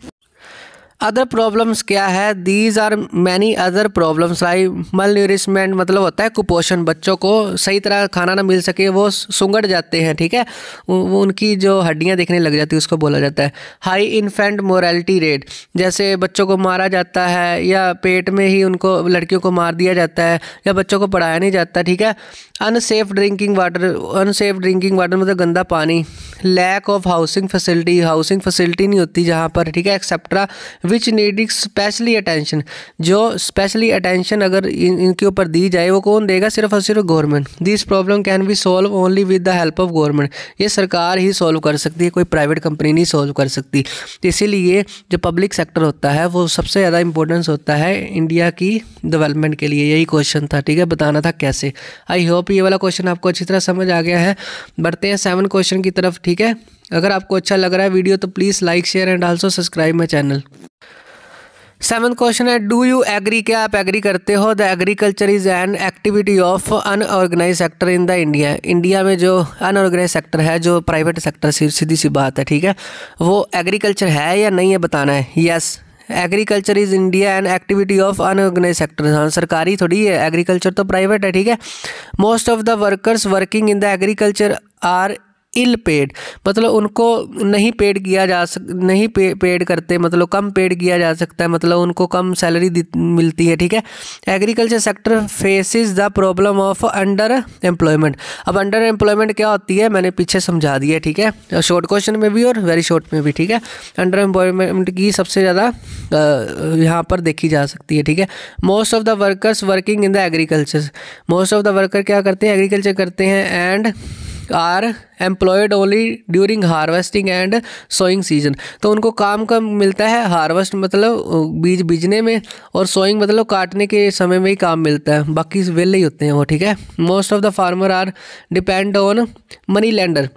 A: अदर प्रॉब्लम्स क्या है, these are many other problems like malnourishment, मतलब होता है कुपोषण, बच्चों को सही तरह खाना ना मिल सके वो सुंगड़ जाते हैं, ठीक है, उनकी जो हड्डियां दिखने लग जाती है उसको बोला जाता है। हाई इन्फेंट मोरालिटी रेट, जैसे बच्चों को मारा जाता है या पेट में ही उनको लड़कियों को मार दिया जाता है या बच्चों को पढ़ाया नहीं जाता, ठीक है। अनसेफ ड्रिंकिंग वाटर मतलब गंदा पानी। लैक ऑफ हाउसिंग फैसिलिटी नहीं होती जहाँ पर, ठीक है, etcetera which needing specially attention, जो स्पेशली अटेंशन अगर इनके ऊपर दी जाए वो कौन देगा, सिर्फ और सिर्फ government. This problem can be solve only with the help of government, ये सरकार ही सॉल्व कर सकती है, कोई प्राइवेट कंपनी नहीं सॉल्व कर सकती। इसीलिए जो पब्लिक सेक्टर होता है वो सबसे ज़्यादा इंपॉर्टेंस होता है इंडिया की डेवलपमेंट के लिए। यही क्वेश्चन था, ठीक है, बताना था कैसे। आई होप ये वाला क्वेश्चन आपको अच्छी तरह समझ आ गया है। बढ़ते हैं 7 क्वेश्चन की तरफ, ठीक है। अगर आपको अच्छा लग रहा है वीडियो तो please like share and also subscribe my channel. 7th question है, डू यू एग्री, क्या आप एग्री करते हो, the agriculture is an activity of unorganised sector in the India में जो अनऑर्गेनाइज सेक्टर है, जो प्राइवेट सेक्टर, सीधी सी बात है, ठीक है, वो एग्रीकल्चर है या नहीं है बताना है। Yes, agriculture is India and activity of unorganised sector, हाँ सरकारी थोड़ी है, एग्रीकल्चर तो प्राइवेट है, ठीक है। Most of the workers working in the agriculture are ill paid, मतलब उनको नहीं पेड करते, मतलब कम पेड किया जा सकता है, मतलब उनको कम सैलरी मिलती है, ठीक है। Agriculture sector faces the problem of under employment, अब अंडर एम्प्लॉयमेंट क्या होती है मैंने पीछे समझा दिया, ठीक है, शॉर्ट क्वेश्चन में भी और वेरी शॉर्ट में भी, ठीक है। अंडर एम्प्लॉयमेंट की सबसे ज़्यादा यहाँ पर देखी जा सकती है, ठीक है। Most of the workers working in the agriculture, most of the worker क्या करते हैं, एग्रीकल्चर करते हैं, and are employed only during harvesting and sowing season, तो उनको काम कब मिलता है, हार्वेस्ट मतलब बीज बीजने में, और सोइंग मतलब काटने के समय में ही काम मिलता है, बाकी वेले ही होते हैं वो, ठीक है। Most of the farmer are depend on money lender,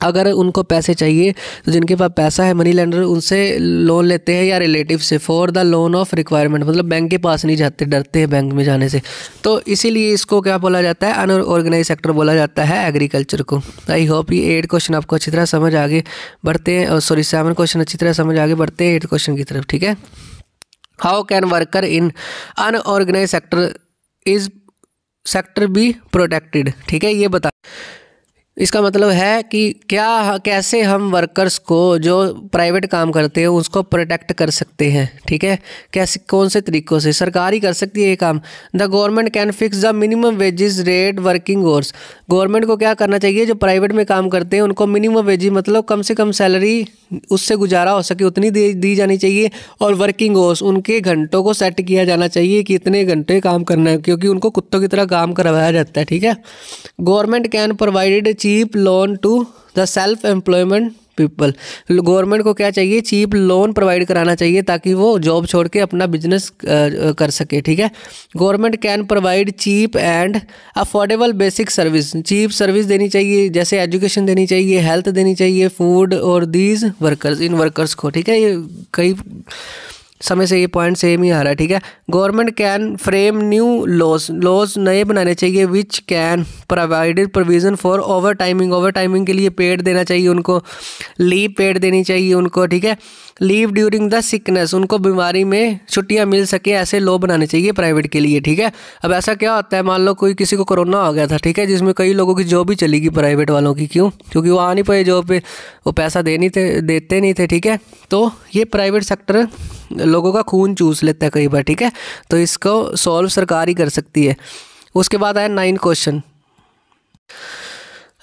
A: अगर उनको पैसे चाहिए तो जिनके पास पैसा है मनी लेंडर उनसे लोन लेते हैं या रिलेटिव से, for the loan of requirement, मतलब बैंक के पास नहीं जाते, डरते हैं बैंक में जाने से, तो इसीलिए इसको क्या बोला जाता है, अनऑर्गेनाइज सेक्टर बोला जाता है एग्रीकल्चर को। आई होप ये 8 क्वेश्चन आपको अच्छी तरह समझ आगे बढ़ते हैं, सॉरी 7 क्वेश्चन अच्छी तरह समझ आगे बढ़ते हैं 8 क्वेश्चन की तरफ, ठीक है। How can worker in unorganised sector be protected, ठीक है, ये बता, इसका मतलब है कि कैसे हम वर्कर्स को जो प्राइवेट काम करते हैं उसको प्रोटेक्ट कर सकते हैं, ठीक है, कैसे कौन से तरीक़ों से, सरकार ही कर सकती है ये काम। The government can fix the minimum wages rate working hours, government को क्या करना चाहिए, जो प्राइवेट में काम करते हैं उनको मिनिमम वेजेस मतलब कम से कम सैलरी उससे गुजारा हो सके उतनी दी जानी चाहिए, और वर्किंग आवर्स उनके घंटों को सेट किया जाना चाहिए कि इतने घंटे काम करना है, क्योंकि उनको कुत्तों की तरह काम करवाया जाता है, ठीक है। Government can provided cheap loan to the self employment people, government को क्या चाहिए, चीप लोन प्रोवाइड कराना चाहिए ताकि वो जॉब छोड़ के अपना बिजनेस कर सके, ठीक है। Government can provide cheap and affordable basic service, cheap service देनी चाहिए, जैसे एजुकेशन देनी चाहिए, हेल्थ देनी चाहिए, फूड, और दीज वर्कर्स, इन वर्कर्स को, ठीक है, ये कई समय से ये पॉइंट सेम ही आ रहा है, ठीक है। Government can frame new laws नए बनाने चाहिए, which can provided provision for over timing के लिए पेड देना चाहिए उनको, लीव पेड देनी चाहिए उनको, ठीक है। लीव ड्यूरिंग द सिकनेस, उनको बीमारी में छुट्टियां मिल सके, ऐसे लॉ बनाने चाहिए प्राइवेट के लिए, ठीक है। अब ऐसा क्या होता है, मान लो कोई किसी को कोरोना हो गया था, ठीक है, जिसमें कई लोगों की जॉब ही चली गई प्राइवेट वालों की, क्यों, क्योंकि वो आ नहीं पाए जॉब पे, वो पैसा देते नहीं थे, ठीक है। तो ये प्राइवेट सेक्टर लोगों का खून चूस लेता है कई बार, ठीक है, तो इसको सॉल्व सरकार ही कर सकती है। उसके बाद आया 9 क्वेश्चन।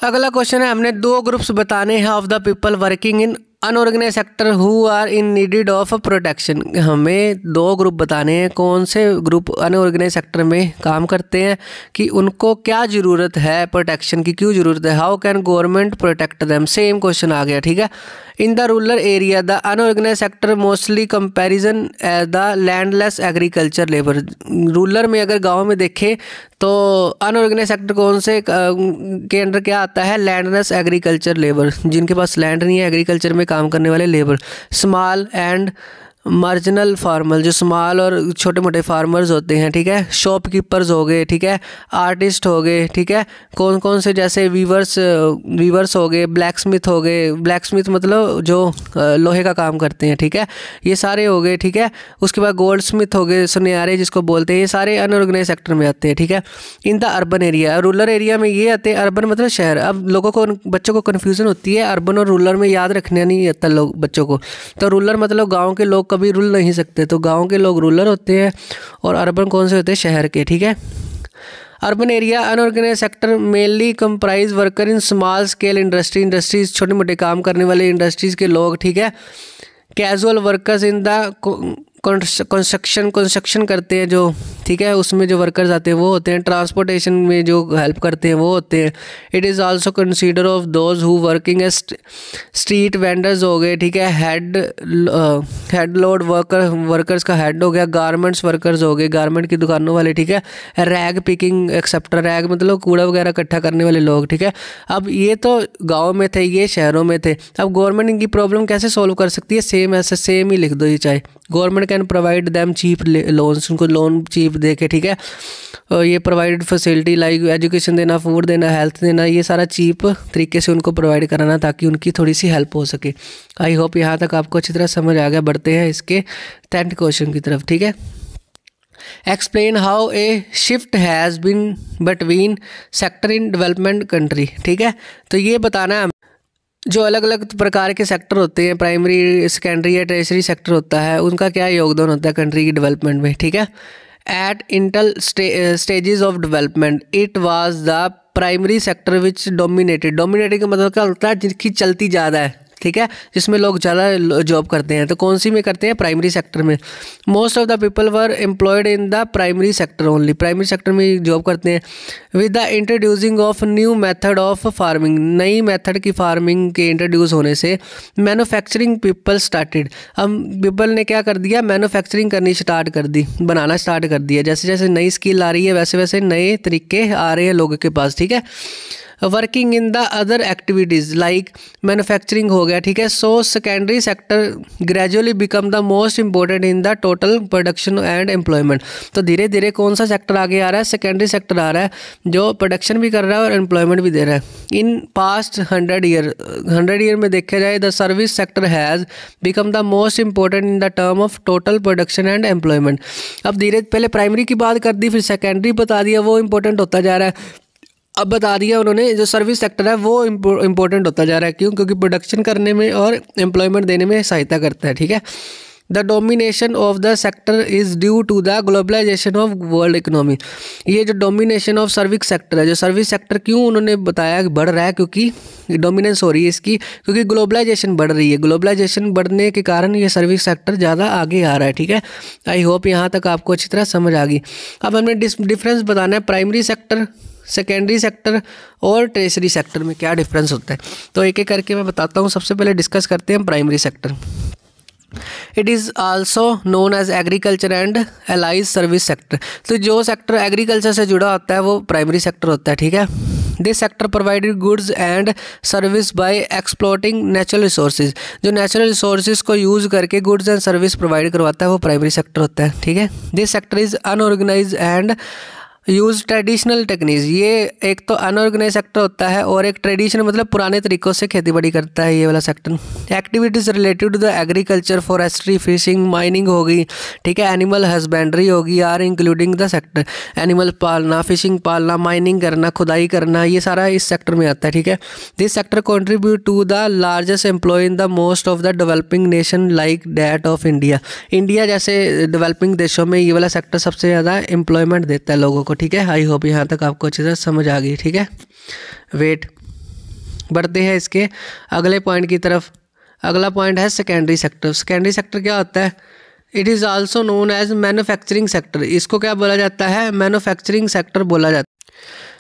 A: अगला क्वेश्चन है, हमने 2 ग्रुप्स बताने हैं of the people working in unorganised sector who are in needed of protection, हमें 2 ग्रुप बताने हैं, कौन से ग्रुप अनऑर्गेनाइज सेक्टर में काम करते हैं कि उनको क्या ज़रूरत है प्रोटेक्शन की, क्यों ज़रूरत है, how can government protect them, same question आ गया, ठीक है। In the rural area the unorganise sector mostly comparison as the landless agriculture labour, rural में अगर गाँव में देखें तो अनऑर्गेनाइज सेक्टर कौन से के अंडर क्या आता है, लैंडलेस एग्रीकल्चर लेबर, जिनके पास लैंड नहीं है, एग्रीकल्चर में काम करने वाले labour. Small and marginal farmer जो स्मॉल और छोटे मोटे फार्मर्स होते हैं, ठीक है, शॉपकीपर्स हो गए, ठीक है, आर्टिस्ट हो गए, ठीक है, कौन कौन से जैसे वीवर्स हो गए, ब्लैकस्मिथ हो गए, ब्लैकस्मिथ मतलब जो लोहे का काम करते हैं, ठीक है, ये सारे हो गए, ठीक है। उसके बाद गोल्ड स्मिथ हो गए, सुनियारे जिसको बोलते हैं, ये सारे अनऑर्गेनाइज सेक्टर में आते हैं, ठीक है। In the urban area, rural area में ये आते हैं, अर्बन मतलब शहर। अब लोगों को, बच्चों को कन्फ्यूज़न होती है अर्बन और रूरल में, याद रखने नहीं आता लोग बच्चों को। तो रूरल मतलब गाँव के लोग कभी रुल नहीं सकते, तो गाँव के लोग रूरल होते हैं, और अर्बन कौन से होते हैं, शहर के, ठीक है। Urban area unorganised sector mainly comprise worker in small scale industries, छोटे मोटे काम करने वाले इंडस्ट्रीज़ के लोग, ठीक है। Casual workers in the construction करते हैं जो, ठीक है, उसमें जो वर्कर्स आते हैं वो होते हैं। ट्रांसपोर्टेशन में जो हेल्प करते हैं वो होते हैं। It is also consider of those who working as street vendors हो गए, ठीक है, हेड लोड वर्कर्स का हेड हो गया, गारमेंट्स वर्कर्स हो गए, गारमेंट की दुकानों वाले, ठीक है, रैग पिकिंग एक्सेप्टर, रैग मतलब कूड़ा वगैरह इकट्ठा करने वाले लोग, ठीक है। अब ये तो गाँव में थे, ये शहरों में थे। अब गवर्नमेंट इनकी प्रॉब्लम कैसे सॉल्व कर सकती है, सेम ऐसे सेम ही लिख दो ये चाहे। Government can provide them cheap loans, उनको लोन चीप दे के, ठीक है, और ये प्रोवाइड फैसिलिटी लाइक एजुकेशन देना, फूड देना, हेल्थ देना, ये सारा चीप तरीके से उनको प्रोवाइड कराना ताकि उनकी थोड़ी सी हेल्प हो सके। आई होप यहाँ तक आपको अच्छी तरह समझ आ गया। बढ़ते हैं इसके 10th क्वेश्चन की तरफ, ठीक है। Explain how a shift has been between sector in development country, ठीक है। तो ये बताना है जो अलग अलग प्रकार के सेक्टर होते हैं, प्राइमरी, सेकेंडरी या टर्शियरी सेक्टर होता है, उनका क्या योगदान होता है कंट्री की डेवलपमेंट में, ठीक है। At initial stages of development it was the primary sector which dominated का मतलब क्या होता है, जिसकी चलती ज़्यादा है, ठीक है, जिसमें लोग ज़्यादा जॉब करते हैं। तो कौन सी में करते हैं, प्राइमरी सेक्टर में। Most of the people were employed in the primary sector only, primary sector में जॉब करते हैं। With the introducing of new method of farming, नई मेथड की फार्मिंग के इंट्रोड्यूस होने से मैन्युफैक्चरिंग पीपल स्टार्टेड, अब पीपल ने क्या कर दिया, मैन्युफैक्चरिंग करनी स्टार्ट कर दी, बनाना स्टार्ट कर दिया। जैसे जैसे नई स्किल आ रही है वैसे वैसे नए तरीके आ रहे हैं लोगों के पास, ठीक है। Working in the other activities like manufacturing हो गया, ठीक है। So secondary sector gradually become the most important in the total production and employment. तो धीरे धीरे कौन सा सेक्टर आगे आ रहा है, सेकेंडरी सेक्टर आ रहा है, जो प्रोडक्शन भी कर रहा है और एम्प्लॉयमेंट भी दे रहा है। इन पास्ट 100 ईयर में देखा जाए the service sector has become the most important in the term of total production and employment. अब धीरे पहले प्राइमरी की बात कर दी, फिर सेकेंडरी बता दिया, वो इंपॉर्टेंट होता जा रहा है। अब बता दिया उन्होंने जो सर्विस सेक्टर है वो इम्पोर्टेंट होता जा रहा है। क्यों? क्योंकि प्रोडक्शन करने में और एम्प्लॉयमेंट देने में सहायता करता है, ठीक है। The domination of the sector is due to the globalisation of world economy. ये जो डोमिनेशन ऑफ सर्विस सेक्टर है, जो सर्विस सेक्टर क्यों उन्होंने बताया कि बढ़ रहा है, क्योंकि डोमिनेंस हो रही है इसकी, क्योंकि ग्लोबलाइजेशन बढ़ रही है। ग्लोबलाइजेशन बढ़ने के कारण ये सर्विस सेक्टर ज़्यादा आगे आ रहा है, ठीक है। आई होप यहाँ तक आपको अच्छी तरह समझ आ गई। अब हमें डिफरेंस बताना है प्राइमरी सेक्टर, सेकेंडरी सेक्टर और टर्शियरी सेक्टर में क्या डिफरेंस होता है। तो एक एक करके मैं बताता हूँ। सबसे पहले डिस्कस करते हैं primary sector. It is also known as agriculture and allies service sector. तो जो सेक्टर एग्रीकल्चर से जुड़ा होता है वो प्राइमरी सेक्टर होता है, ठीक है। This sector provided goods and service by exploiting natural resources. जो नेचुरल रिसोर्सेज को यूज़ करके गुड्स एंड सर्विस प्रोवाइड करवाता है वो प्राइमरी सेक्टर होता है, ठीक है। This sector is unorganised and use traditional techniques. ये एक तो अनऑर्गेनाइज सेक्टर होता है और एक ट्रेडिशनल मतलब पुराने तरीक़ों से खेतीबाड़ी करता है ये वाला sector. Activities related to the agriculture, forestry, fishing, mining होगी, ठीक है, एनिमल हस्बेंड्री होगी, are including the sector. Animal पालना, फिशिंग पालना, माइनिंग करना, खुदाई करना, ये सारा इस सेक्टर में आता है, ठीक है। This sector contribute to the largest employ in the most of the developing nation like that of India. India जैसे डेवलपिंग देशों में ये वाला सेक्टर सबसे ज़्यादा एम्प्लॉयमेंट देता है लोगों को, ठीक है। आई होप यहाँ तक आपको अच्छी तरह समझ आ गई, ठीक है। वेट, बढ़ते हैं इसके अगले पॉइंट की तरफ। अगला पॉइंट है सेकेंडरी सेक्टर। सेकेंडरी सेक्टर क्या होता है? It is also known as manufacturing sector. इसको क्या बोला जाता है? मैन्युफैक्चरिंग सेक्टर बोला जाता है।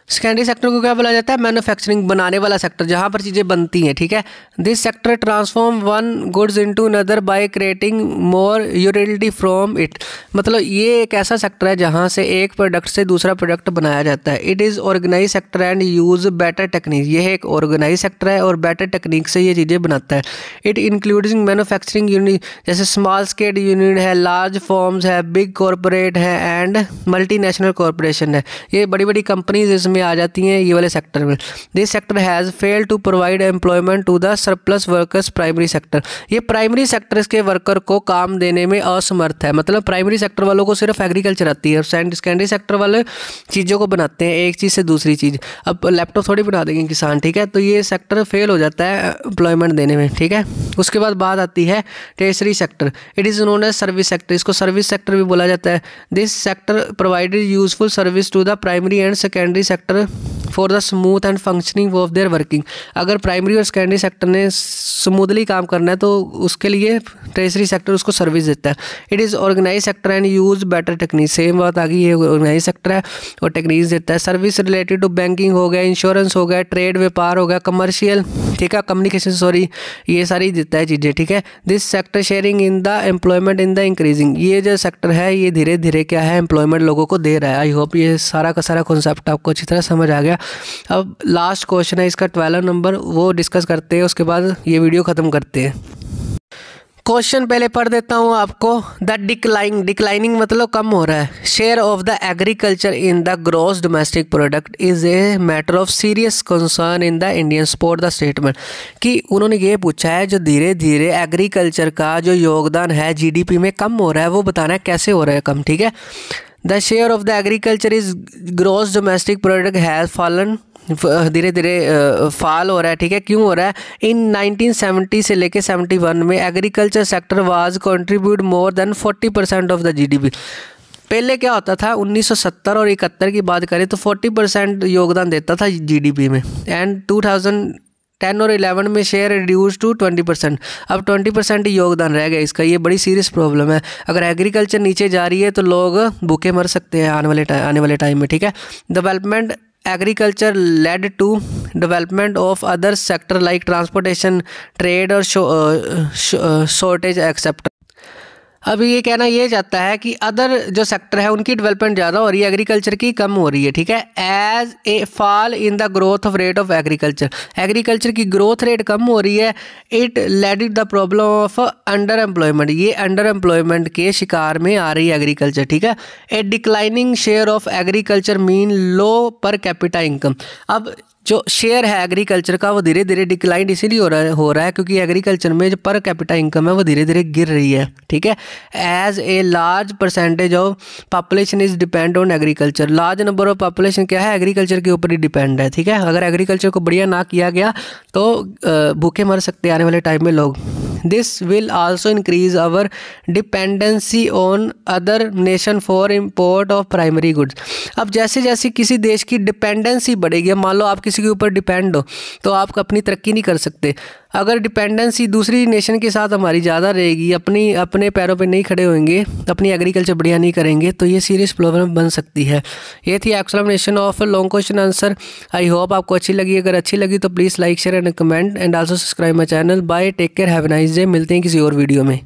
A: सेकेंडरी सेक्टर को क्या बोला जाता है? मैन्युफैक्चरिंग, बनाने वाला सेक्टर, जहाँ पर चीज़ें बनती हैं, ठीक है। This sector transform one goods into another by creating more utility from it. मतलब ये एक ऐसा सेक्टर है जहाँ से एक प्रोडक्ट से दूसरा प्रोडक्ट बनाया जाता है। It is organised sector and use better technique. ये एक ऑर्गेनाइज सेक्टर है और बेटर टेक्निक से ये चीज़ें बनाता है। इट इंक्लूडिंग मैन्युफैक्चरिंग यूनिट, जैसे स्मॉल स्केल यूनिट है, लार्ज फॉर्म्स है, बिग कॉरपोरेट है एंड मल्टीनेशनल कॉरपोरेशन है। ये बड़ी बड़ी कंपनीज इसमें आ जाती हैं ये वाले सेक्टर में। This sector has failed to provide employment to the surplus workers primary sector. ये प्राइमरी सेक्टर के वर्कर को काम देने में असमर्थ है। मतलब प्राइमरी सेक्टर वालों को सिर्फ एग्रीकल्चर आती है और सेकेंडरी सेक्टर वाले चीज़ों को बनाते हैं, एक चीज़ से दूसरी चीज़। अब लैपटॉप थोड़ी बना देंगे किसान, ठीक है। तो ये सेक्टर फेल हो जाता है एम्प्लॉयमेंट देने में, ठीक है। उसके बाद बात आती है tertiary sector. It is known as service sector. इसको सर्विस सेक्टर भी बोला जाता है। This sector provided useful service to the primary and secondary sector for the smooth and functioning of their working. अगर प्राइमरी और सेकेंडरी सेक्टर ने स्मूथली काम करना है तो उसके लिए टर्शियरी सेक्टर उसको सर्विस देता है। It is organised sector and use better technique. Same बात आ गई, ये ऑर्गेनाइज सेक्टर है और टेक्निक्स देता है। सर्विस रिलेटेड टू बैंकिंग हो गया, इंश्योरेंस हो गया, ट्रेड व्यापार हो गया, कमर्शियल, ठीक है, कम्युनिकेशन, सॉरी, ये सारी देता है चीज़ें, ठीक है। This sector sharing in the employment in the increasing. ये जो सेक्टर है ये धीरे धीरे क्या है, एम्प्लॉयमेंट लोगों को दे रहा है। आई होप ये सारा का सारा कॉन्सेप्ट आपको अच्छी तरह समझ आ गया। अब लास्ट क्वेश्चन है इसका 12 नंबर, वो डिस्कस करते हैं, उसके बाद ये वीडियो ख़त्म करते हैं। क्वेश्चन पहले पढ़ देता हूँ आपको। द डिक्लाइनिंग मतलब कम हो रहा है। Share of the agriculture in the gross domestic product is a matter of serious concern in the Indian support the statement. कि उन्होंने ये पूछा है जो धीरे धीरे एग्रीकल्चर का जो योगदान है जीडीपी में कम हो रहा है, वो बताना है कैसे हो रहा है कम, ठीक है। The share of the agriculture is gross domestic product has fallen, धीरे धीरे फॉल हो रहा है, ठीक है। क्यों हो रहा है? इन 1970 से लेके 71 में agriculture sector was contribute more than 40% of the GDP. पहले क्या होता था, 1970 और 71 की बात करें तो 40% योगदान देता था जीडीपी में। एंड 2010 और 11 में शेयर रिड्यूस टू 20%। अब 20% ही योगदान रह गया इसका। ये बड़ी सीरियस प्रॉब्लम है। अगर एग्रीकल्चर नीचे जा रही है तो लोग भूखे मर सकते हैं आने वाले टाइम में, ठीक है। Development agriculture led to development of other sector like transportation, trade और शॉर्टेज एक्सेप्ट। अब ये कहना ये चाहता है कि अदर जो सेक्टर है उनकी डेवलपमेंट ज़्यादा हो रही है, एग्रीकल्चर की कम हो रही है, ठीक है। As a fall in the growth of rate of agriculture, agriculture की ग्रोथ रेट कम हो रही है। It led the problem of under employment, ये अंडर एम्प्लॉयमेंट के शिकार में आ रही है एग्रीकल्चर, ठीक है। A declining share of agriculture mean low per capita income. अब जो शेयर है एग्रीकल्चर का वो धीरे धीरे डिक्लाइन इसीलिए हो रहा है क्योंकि एग्रीकल्चर में जो पर कैपिटा इनकम है वो धीरे धीरे गिर रही है, ठीक है। As a large percentage of population is depend on agriculture. Large number of population क्या है, एग्रीकल्चर के ऊपर ही डिपेंड है, ठीक है। अगर एग्रीकल्चर को बढ़िया ना किया गया तो भूखे मर सकते हैं आने वाले टाइम में लोग। This will also increase our dependency on other nation for import of primary goods. अब जैसे जैसे किसी देश की डिपेंडेंसी बढ़ेगी, मान लो आप किसी के ऊपर डिपेंड हो तो आप अपनी तरक्की नहीं कर सकते। अगर डिपेंडेंसी दूसरी नेशन के साथ हमारी ज़्यादा रहेगी, अपने पैरों पे नहीं खड़े होंगे, अपनी एग्रीकल्चर बढ़िया नहीं करेंगे तो ये सीरियस प्रॉब्लम बन सकती है। ये थी explanation of long question answer. I hope आपको अच्छी लगी। अगर अच्छी लगी तो please like share and comment and also subscribe my channel. Bye, take care, have a nice day. मिलते हैं किसी और वीडियो में।